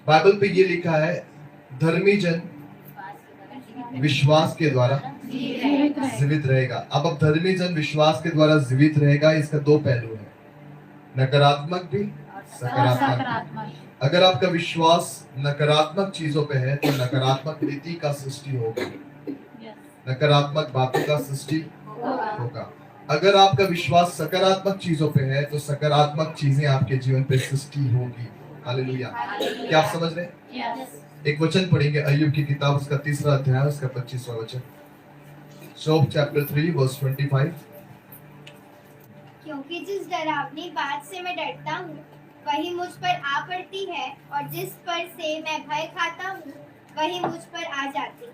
Bible पे ये लिखा है, धर्मी जन विश्वास के द्वारा जीवित रहेगा। अब धर्मी जन विश्वास के द्वारा जीवित रहेगा, इसका दो पहलू है, नकारात्मक भी, सकारात्मक भी। अगर आपका विश्वास नकारात्मक चीजों पे है तो नकारात्मक रीति का सृष्टि होगा, नकारात्मक बातों का सृष्टि होगा। अगर आपका विश्वास सकारात्मक चीजों पे है तो सकारात्मक चीजें आपके जीवन पे सृष्टि होगी। हालेलुया। क्या आप समझ रहे हैं? एक वचन पढ़ेंगे, अय्यूब की किताब, उसका 3रा अध्याय, उसका 25वां वचन। Job chapter 3 verse 25। क्योंकि जिस डरावनी बात से मैं डरता हूँ वही मुझ पर आ पड़ती है, और जिस पर से मैं भय खाता हूँ वही मुझ पर आ जाती।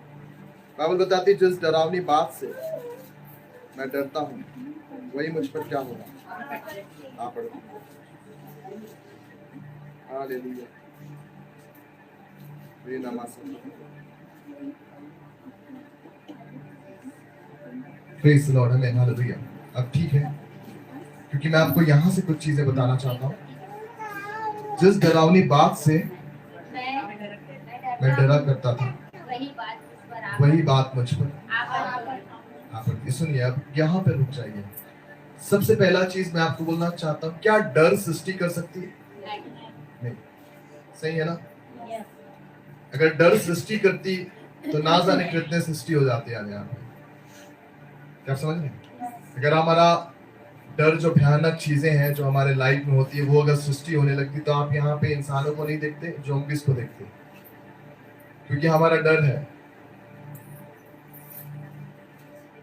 बाइबल बताती है, जिस डरावनी बात से मैं डरता हूँ वही मुझ पर क्या होगा, आ पड़ती। हालेलुया। प्रेज़ द लॉर्ड, आमीन, हालेलुया। अब ठीक है, क्योंकि मैं आपको यहाँ से कुछ चीजें बताना चाहता हूँ। जिस डरावनी बात से मैं डरा करता था वही बात मुझ पर आ पड़ती। सुनिए, अब यहाँ पे रुक जाइए। सबसे पहला चीज मैं आपको बोलना चाहता हूँ, क्या डर सृष्टि कर सकती है? नहीं। सही है ना? अगर डर सृष्टि करती तो ना जाने कितने सृष्टि हो जाते हैं यहाँ पे। क्या समझ रहे हैं? अगर हमारा डर, जो भयानक चीजें हैं जो हमारे लाइफ में होती है, वो अगर सृष्टि होने लगती तो आप यहाँ पे इंसानों को नहीं देखते, ज़ॉम्बीज़ को देखते, क्योंकि हमारा डर है।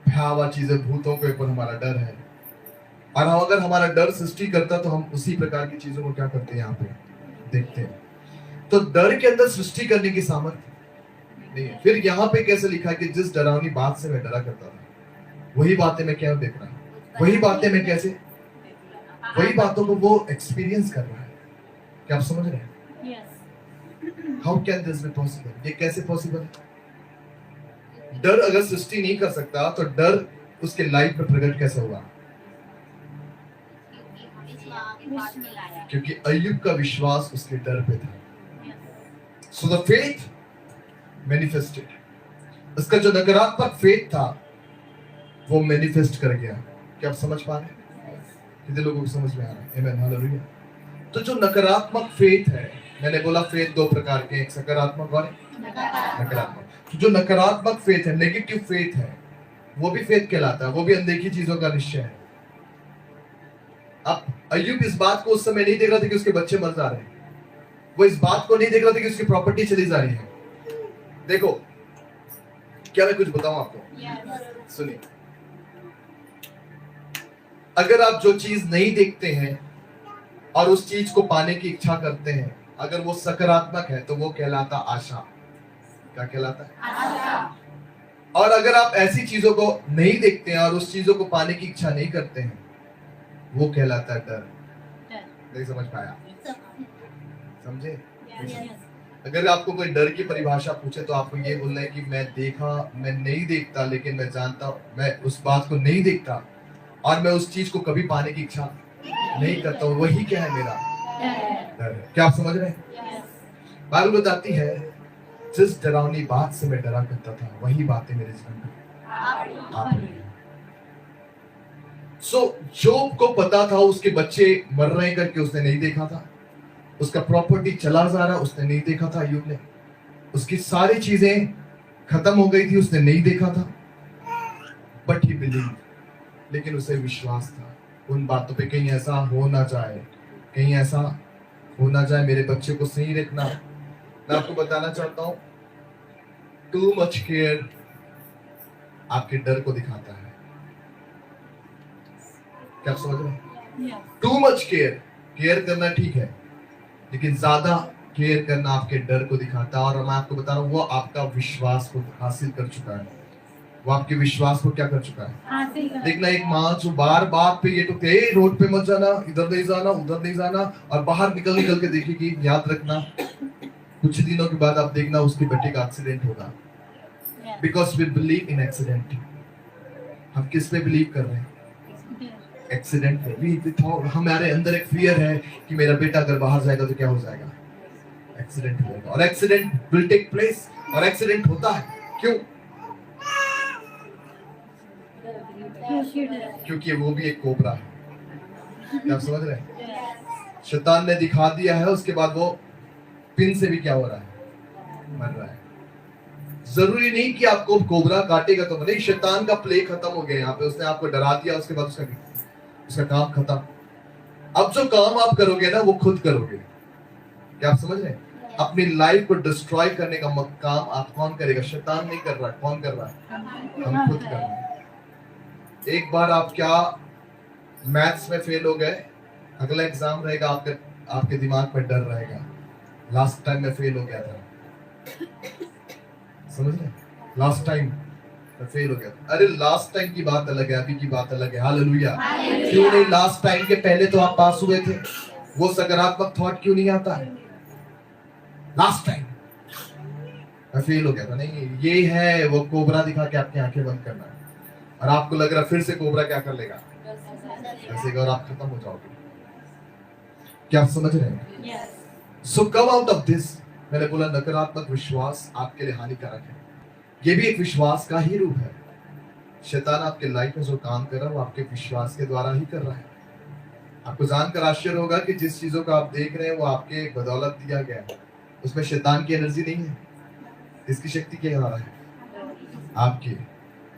भयावह चीजें, भूतों के ऊपर हमारा डर है, और हम अगर हमारा डर सृष्टि करता तो हम उसी प्रकार की चीजों को क्या करते हैं, यहाँ पे देखते हैं। तो डर के अंदर सृष्टि करने की सामर्थ्य नहीं है। फिर यहाँ पे कैसे लिखा है कि जिस डरावनी बात से मैं डरा करता था वही बातें मैं क्या देख रहा हूँ, वही बातें मैं कैसे, वही बातों को वो एक्सपीरियंस कर रहा है। क्या आप समझ रहे हैं? How can this be possible? ये कैसे पॉसिबल है? डर अगर सृष्टि नहीं कर सकता तो डर उसके लाइफ में प्रकट कैसे होगा? क्योंकि अय्यूब का विश्वास उसके डर पे था। So the faith manifested. उसका जो नकारात्मक फेथ था वो मैनिफेस्ट कर गया। क्या आप समझ पा रहे हैं? कितने लोगों को समझ में आ रहा है? आमीन, हालेलुया। तो जो नकारात्मक फेथ है, मैंने बोला फेथ दो प्रकार के, एक सकारात्मक और नकारात्मक। तो जो नकारात्मक फेथ है, नेगेटिव फेथ है, वो भी फेथ कहलाता है, वो भी अनदेखी चीजों का निश्चय है। अब अय्यूब इस बात को उस समय नहीं देख रहा था कि उसके बच्चे मर जा रहे हैं, वो इस बात को नहीं देख रहा था कि उसकी प्रॉपर्टी चली जा रही है। देखो, क्या मैं कुछ बताऊं आपको? सुनिए, अगर आप जो चीज नहीं देखते हैं और उस चीज को पाने की इच्छा करते हैं, अगर वो सकारात्मक है तो वो कहलाता आशा। क्या कहलाता है? आशा। और अगर आप ऐसी चीजों को नहीं देखते हैं और उस चीजों को पाने की इच्छा नहीं करते हैं, वो कहलाता है डर। नहीं समझ पाया? समझे? अगर आपको कोई डर की परिभाषा पूछे तो आपको ये बोलना है कि मैं नहीं देखता, लेकिन मैं जानता, मैं उस बात को नहीं देखता और मैं उस चीज को कभी पाने की इच्छा नहीं करता हूँ, वही क्या है? मेरा डर है। क्या आप समझ रहे हैं? बाइबल बताती है, जिस डरावनी बात से मैं डरा करता था वही बातें मेरे जीवन में आ पड़ी। जोब को पता था उसके बच्चे मर रहे करके, उसने नहीं देखा था। उसका प्रॉपर्टी चला जा रहा, उसने नहीं देखा था। अय्यूब ने, उसकी सारी चीजें खत्म हो गई थी, उसने नहीं देखा था। बट ही बिलीव, लेकिन उसे विश्वास था उन बातों पे, कहीं ऐसा हो ना जाए, कहीं ऐसा हो ना जाए, मेरे बच्चे को सही रखना। मैं आपको बताना चाहता हूं, टू मच केयर आपके डर को दिखाता है। क्या आप समझ रहे हैं? टू मच केयर करना ठीक है, लेकिन ज्यादा केयर करना आपके डर को दिखाता है। और मैं आपको बता रहा हूँ, वो आपका विश्वास को हासिल कर चुका है। वो आपके विश्वास को क्या कर चुका है? देखना, एक माँ जो बार बात पे ये टोकते, रोड पे मत जाना, इधर नहीं जाना, उधर नहीं जाना, और बाहर निकल के देखेगी, याद रखना कुछ दिनों के बाद आप देखना उसके बेटे का एक्सीडेंट होगा। Because we believe in accident. हम किस पे बिलीव कर रहे हैं? एक्सीडेंट पे। हमारे अंदर एक फियर है कि मेरा बेटा अगर बाहर जाएगा तो क्या हो जाएगा? एक्सीडेंट होगा, और एक्सीडेंट विल टेक प्लेस, और एक्सीडेंट होता है। क्यों? क्योंकि वो भी एक कोबरा है। क्या आप समझ रहे हैं? शैतान ने दिखा दिया है, उसके बाद वो पिन से भी क्या हो रहा है, मर रहा है। जरूरी नहीं कि आपको कोबरा काटेगा तो नहीं, शैतान का प्ले खत्म हो गया यहाँ पे, उसने आपको डरा दिया, उसके बाद उसका काम खत्म। अब जो काम आप करोगे ना वो खुद करोगे। क्या आप समझ रहे हैं? अपनी लाइफ को डिस्ट्रॉय करने का काम आप कौन करेगा? शैतान नहीं कर रहा, कौन कर रहा है? हम खुद कर रहे हैं। एक बार आप क्या मैथ्स में फेल हो गए, अगला एग्जाम रहेगा, आपके दिमाग में डर रहेगा, लास्ट टाइम मैं फेल हो गया था। समझ रहे? लास्ट टाइम मैं फेल हो गया था। अरे लास्ट टाइम की बात अलग है, अभी की बात अलग है। हालेलुया। क्यों नहीं? लास्ट टाइम के पहले तो आप पास हुए थे। वो सकारात्मक थॉट क्यों नहीं आता? लास्ट टाइम मैं फेल हो गया था। नहीं, ये है वो कोबरा दिखा के आपकी आंखें बंद करना है, और आपको लग रहा फिर से कोबरा क्या कर लेगा, ऐसे, और आप खत्म हो जाओगे। क्या आप समझ रहे हैं? सो कम आउट ऑफ दिस। मैंने बोला नकारात्मक विश्वास आपके लिए हानिकारक है। ये भी एक विश्वास का ही रूप है। शैतान आपके लाइफ में जो काम कर रहा है वो आपके विश्वास के द्वारा ही कर रहा है। आपको जानकर आश्चर्य होगा कि जिस चीजों को आप देख रहे हैं वो आपके बदौलत दिया गया है, उसमें शैतान की एनर्जी नहीं है। इसकी शक्ति क्या है?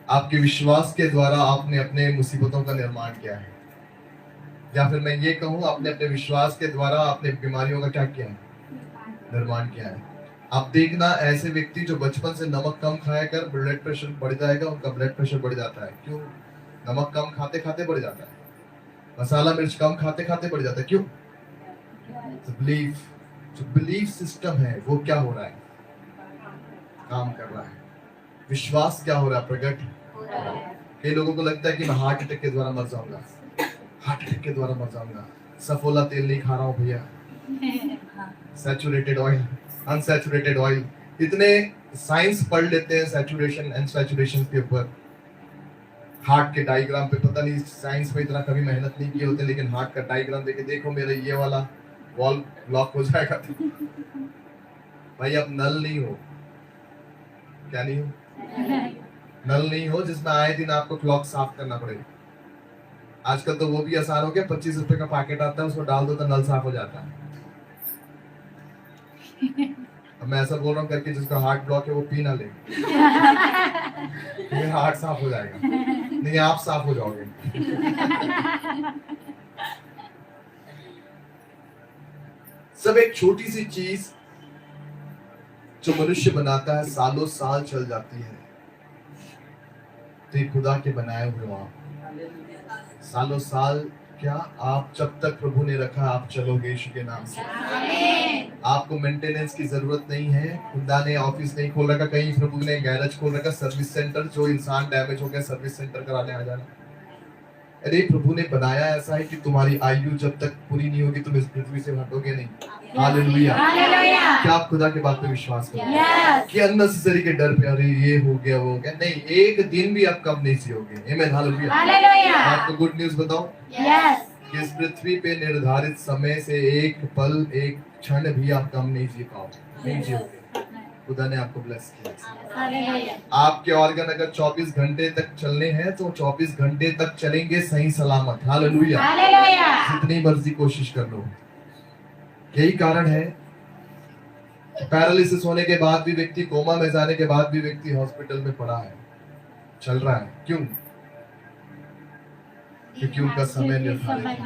आपके विश्वास के द्वारा आपने अपने मुसीबतों का निर्माण किया है, या फिर मैं ये कहूँ आपने अपने विश्वास के द्वारा अपने बीमारियों का क्या किया है, निर्माण किया है। आप देखना ऐसे व्यक्ति जो बचपन से नमक कम खाया कर ब्लड प्रेशर बढ़ जाएगा, उनका ब्लड प्रेशर बढ़ जाता है। क्यों? नमक कम खाते खाते बढ़ जाता है, मसाला मिर्च कम खाते खाते बढ़ जाता है। क्यों? जो बिलीफ सिस्टम है वो क्या हो रहा है, काम कर रहा है। विश्वास क्या हो रहा है, प्रकट हो रहा है। कई लोगों को लगता है कि मैं हार्ट अटैक के द्वारा मर जाऊंगा, हार्ट अटैक के द्वारा मर जाऊंगा, सफोला तेल नहीं खा रहा हूं भैया, सैचुरेटेड ऑयल, अनसैचुरेटेड ऑयल, इतने साइंस पढ़ लेते हैं सैचुरेशन अनसैचुरेशन के ऊपर, हार्ट के डायग्राम पे। पता नहीं साइंस में इतना कभी मेहनत नहीं किए होते, लेकिन हार्ट का डायग्राम देखे, देखो मेरा ये वाला वॉल ब्लॉक हो जाएगा। भाई अब नल नहीं हो, क्या नहीं हो, नल नहीं हो जिसमें आए दिन आपको क्लॉक साफ करना पड़ेगा। आजकल तो वो भी आसान हो गया, 25 रुपए का पैकेट आता है, उसको डाल दो तो नल साफ हो जाता है। अब मैं ऐसा बोल रहा हूँ करके जिसका हार्ट ब्लॉक है वो पी ना ले, मेरा हार्ट साफ हो जाएगा। नहीं, आप साफ हो जाओगे। सब एक छोटी सी चीज जो मनुष्य बनाता है सालों साल चल जाती है, तो ये खुदा के बनाए हुए आप सालों साल क्या, आप जब तक प्रभु ने रखा आप चलोगे यीशु के नाम से। आपको मेंटेनेंस की जरूरत नहीं है। खुदा ने ऑफिस नहीं खोल रखा, कहीं प्रभु ने गैरेज खोल रखा, सर्विस सेंटर, जो इंसान डैमेज हो गया सर्विस सेंटर कराने आ जाना। अरे प्रभु ने बनाया ऐसा है कि तुम्हारी आयु जब तक पूरी नहीं होगी तुम इस पृथ्वी से हटोगे नहीं। हालेलुया। क्या आप खुदा के बात पे विश्वास करोगे कि अननेसेसरी के डर पे अरे ये हो गया वो हो गया? नहीं, एक दिन भी आप कम नहीं जियोगे। आमीन, हालेलुया। आपको गुड न्यूज बताऊं कि इस पृथ्वी पे निर्धारित समय से एक पल एक क्षण भी आप कम नहीं जी पाओगे, नहीं जियोगे। खुदा ने आपको ब्लेस किया। आपके ऑर्गन अगर 24 घंटे तक चलने हैं तो 24 घंटे तक चलेंगे सही सलामत। हालेलुया। जितनी मर्जी कोशिश कर लो। यही कारण है पैरालिसिस होने के बाद भी व्यक्ति, कोमा में जाने के बाद भी व्यक्ति हॉस्पिटल में पड़ा है, चल रहा है। क्यों? क्योंकि उनका समय निर्धारित है।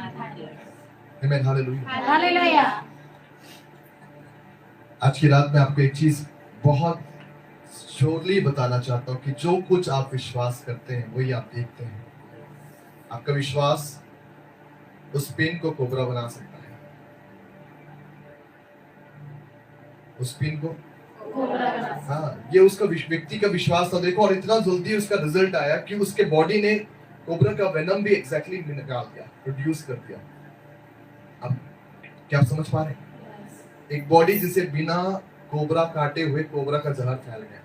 आमीन, हालेलुया। आज की रात में आपको एक चीज बहुत श्योरली बताना चाहता हूं कि जो कुछ आप विश्वास करते हैं वही आप देखते हैं। आपका विश्वास उस पेन को कोबरा बना सकता है, उस पेन को, हाँ, ये उसका व्यक्ति का विश्वास था। देखो, और इतना जल्दी उसका रिजल्ट आया कि उसके बॉडी ने कोबरा का वेनम भी एग्जैक्टली निकाल दिया, प्रोड्यूस कर दिया। अब क्या आप समझ पा रहे हैं? एक बॉडी जिसे बिना कोबरा काटे हुए कोबरा का जहर फैल गया।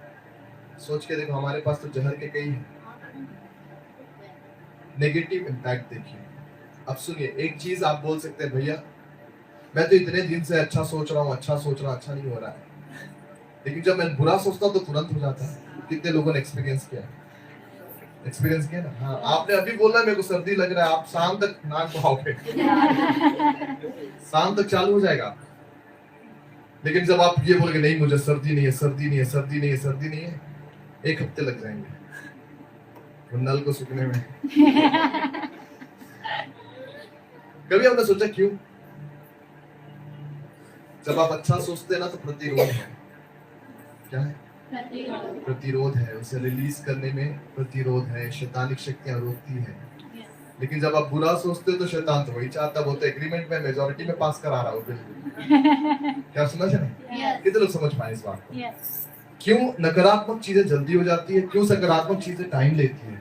सोच के देखो, हमारे पास तो जहर के कई हैं। नेगेटिव इम्पैक्ट देखिए। अब सुनिए, एक चीज आप बोल सकते हैं, भैया मैं तो इतने दिन से अच्छा सोच रहा हूँ, अच्छा नहीं हो रहा है। लेकिन जब मैं बुरा सोचता हूँ तो तुरंत हो जाता है। कितने लोगों ने एक्सपीरियंस किया ना? हाँ, आपने अभी बोला मेरे को सर्दी लग रहा है, आप शाम तक नाक बहाओगे, शाम तक चालू हो जाएगा। लेकिन जब आप ये बोलोगे नहीं मुझे सर्दी नहीं है, एक हफ्ते लग जाएंगे वो नल को सूखने में। कभी आपने सोचा क्यों? जब आप अच्छा सोचते हैं ना तो प्रतिरोध है। क्या है? प्रतिरोध है, उसे रिलीज करने में प्रतिरोध है, शैतानिक शक्तियां रोकती है। लेकिन जब आप बुरा सोचते हो तो शैतान तो वही चाहता है, वो तो एग्रीमेंट में मेजॉरिटी में पास करा रहा हो बिल। क्या समझ रहे? कितने लोग समझ पाए इस बात को? क्यों नकारात्मक चीजें जल्दी हो जाती है, क्यों सकारात्मक चीजें टाइम लेती है?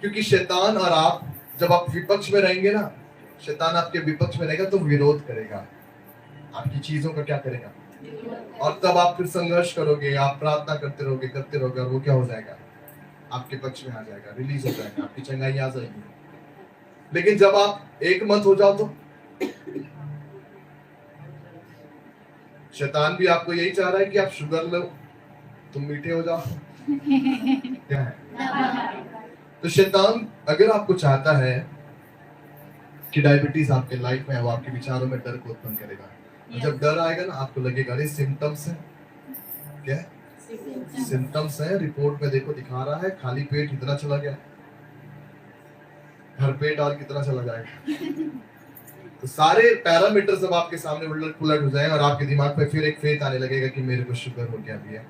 क्योंकि शैतान और आप जब आप विपक्ष में रहेंगे ना, शैतान आपके विपक्ष में रहेगा तो विरोध करेगा, आपकी चीजों का क्या करेगा, और तब आप फिर संघर्ष करोगे, आप प्रार्थना करते रहोगे और वो क्या हो जाएगा? आपके पक्ष में आ जाएगा, रिलीज हो जाएगा, आपकी चंगाई आ जाएगी। लेकिन जब आप एक मत हो जाओ तो शैतान भी आपको यही चाह रहा है कि आप शुगर लो, तुम मीठे हो जाओ। क्या है? तो शैतान अगर आपको चाहता है कि डायबिटीज आपके लाइफ में है, वो आपके विचारों में डर को उत्पन्न करेगा। और जब डर आएगा ना, आपको लगेगा अरे सिम्टम्स है। क्या है? सिम्टम्स है, रिपोर्ट में देखो दिखा रहा है खाली पेट इतना चला गया, भर पेट और कितना चला जाएगा। तो सारे पैरामीटर सब आपके सामने उलट पुलट हो जाए और आपके दिमाग पे फिर एक फेथ आने लगेगा कि मेरे को शुगर हो गया भैया।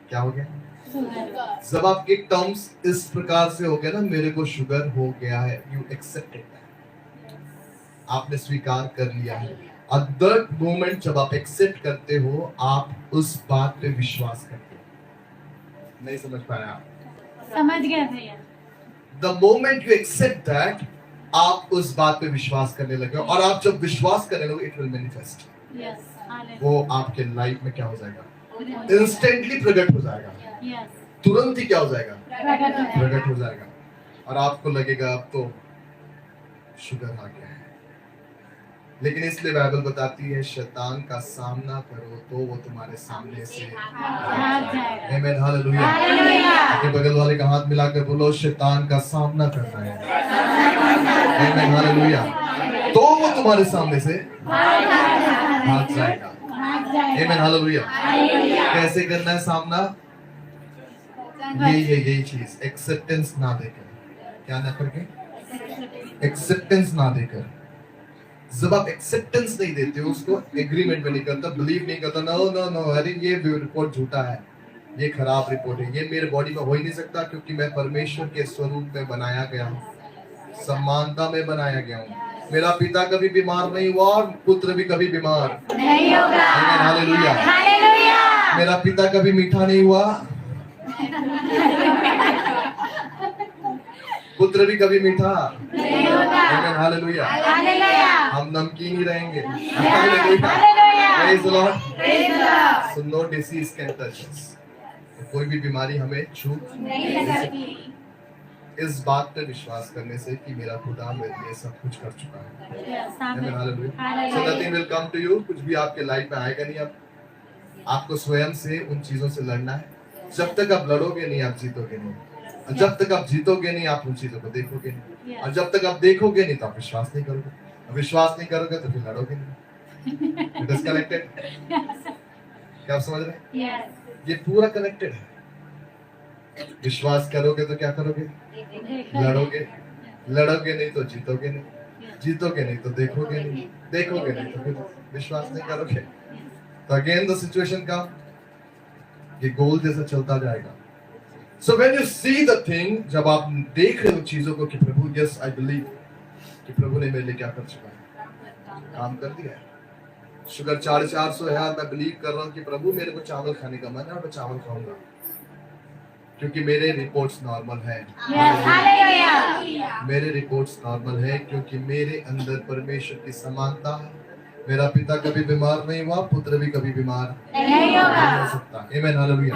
क्या हो गया? जब आपके टर्म्स इस प्रकार से हो गया ना, मेरे को शुगर हो गया है, यू एक्सेप्टेड, आपने स्वीकार कर लिया है। और दैट मोमेंट जब आप एक्सेप्ट करते हो, आप उस बात पे विश्वास करते हो। नहीं समझ पाया आप? समझ गया भैया। The moment you accept that, आप उस बात पे विश्वास करने लगे, और आप जब विश्वास करने लगे इट विल मैनिफेस्ट। वो आपके लाइफ में क्या हो जाएगा? इंस्टेंटली प्रकट हो जाएगा। तुरंत ही क्या हो जाएगा? प्रकट हो जाएगा। और आपको लगेगा अब तो शुगर आ गया है। लेकिन इसलिए बाइबल बताती है शैतान का सामना करो तो वो तुम्हारे सामने से आमेन, हालेलुया। अपने बगल वाले का हाथ मिलाकर बोलो शैतान का सामना करना है, आमेन, हालेलुया, तो वो तुम्हारे सामने से भाग जाएगा, आमेन, हालेलुया। कैसे करना है सामना? यही चीज, एक्सेप्टेंस ना देकर। क्या ना करके? एक्सेप्टेंस ना देकर। जब आप एक्सेप्टेंस नहीं देते हो, उसको एग्रीमेंट में नहीं करता, बिलीव नहीं करता, नो, अरे ये रिपोर्ट झूठा है, ये खराब रिपोर्ट है, ये मेरे बॉडी में हो ही नहीं सकता, क्योंकि मैं परमेश्वर के स्वरूप में बनाया गया हूँ, समानता में बनाया गया हूँ। मेरा पिता कभी बीमार नहीं हुआ और पुत्र भी कभी बीमार नहीं होगा, हालेलुया। मेरा पिता कभी मीठा नहीं हुआ, पुत्र भी कभी मीठा नहीं होगा, हालेलुया। हम नमकीन ही रहेंगे, praise the lord. So no disease can touch us, कोई भी बीमारी हमें छू नहीं सकती। इस बात पे विश्वास करने से कि मेरा खुदा मेरे लिए सब कुछ कर चुका है, amen, hallelujah. So nothing will come to you, कुछ भी आपके लाइफ में आएगा नहीं। अब आपको स्वयं से उन चीजों से लड़ना है। जब तक आप लड़ोगे नहीं, आप जीतोगे नहीं। और जब तक आप जीतोगे नहीं, आप उन चीजों को देखोगे नहीं। और जब तक आप देखोगे नहीं तो आप विश्वास नहीं करोगे। विश्वास नहीं करोगे तो फिर लड़ोगे नहीं। It is connected. क्या आप समझ रहे हैं? ये पूरा कनेक्टेड है। विश्वास करोगे तो क्या करोगे? लड़ोगे। लड़ोगे नहीं तो जीतोगे नहीं। जीतोगे नहीं तो देखोगे नहीं। देखोगे नहीं तो फिर विश्वास नहीं करोगे। तो अगेन द सिचुएशन का ये गोल जैसा चलता जाएगा। So when you see the thing, जब आप देख रहे हो चीजों को कि प्रभु, yes I believe कि प्रभु ने मेरे लिए क्या कर चुका है, काम कर दिया है। शुगर 450 है, मैं बिलीव कर रहा हूँ कि प्रभु मेरे को चावल खाने का मन है और मैं चावल खाऊंगा, क्योंकि मेरे रिपोर्ट्स नॉर्मल है। मेरे रिपोर्ट्स नॉर्मल है क्योंकि मेरे अंदर परमेश्वर की समानता है। मेरा पिता कभी बीमार नहीं हुआ, पुत्र भी कभी बीमार नहीं हो सकता, आमेन, हालेलुया।